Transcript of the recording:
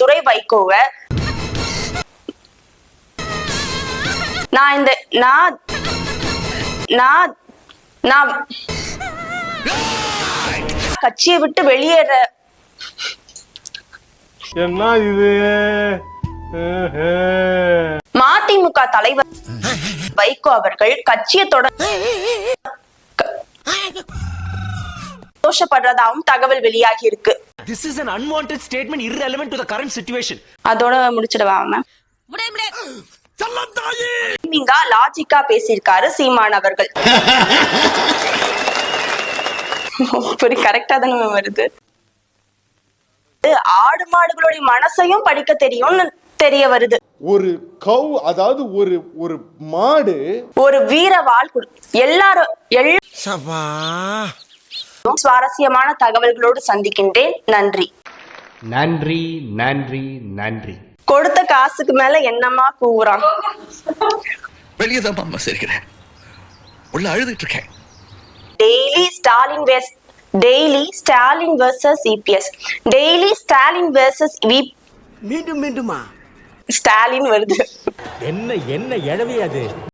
துரை வைகோவை நான் கட்சியை விட்டு வெளியேற என்ன இது மதிமுக தலைவர் வைகோ அவர்கள் கட்சியை சந்தோஷப்படுறதாவும் தகவல் வெளியாகி இருக்கு. This is an unwanted statement irrelevant to the current situation. அதோட முடிச்சிடவா மேம்? லாஜிக்கா பேசியிருக்காரு சீமான் அவர்கள். கரெக்டா தானே வருது. ஆடு மாடுகளுடைய மனசையும் படிக்க தெரியும்னு தெரிய வருது. ஒரு கவ், அதாவது ஒரு மாடு ஒரு வீர வாழ் எல்லாரும் சுவாரஸ்யமான தகவல்களோடு சந்திக்கின்றேன். நன்றி நன்றி நன்றி நன்றி. கொடுத்த காசுக்கு மேல என்னமா கூவுறான்? வெளியதான் அம்மா சிரிக்கிறேன், உள்ள அழுதுட்டு இருக்கேன். Daily Stalin versus EPS, daily Stalin versus மீண்டுமா ஸ்டாலின் வருது. என்ன எழவி அது?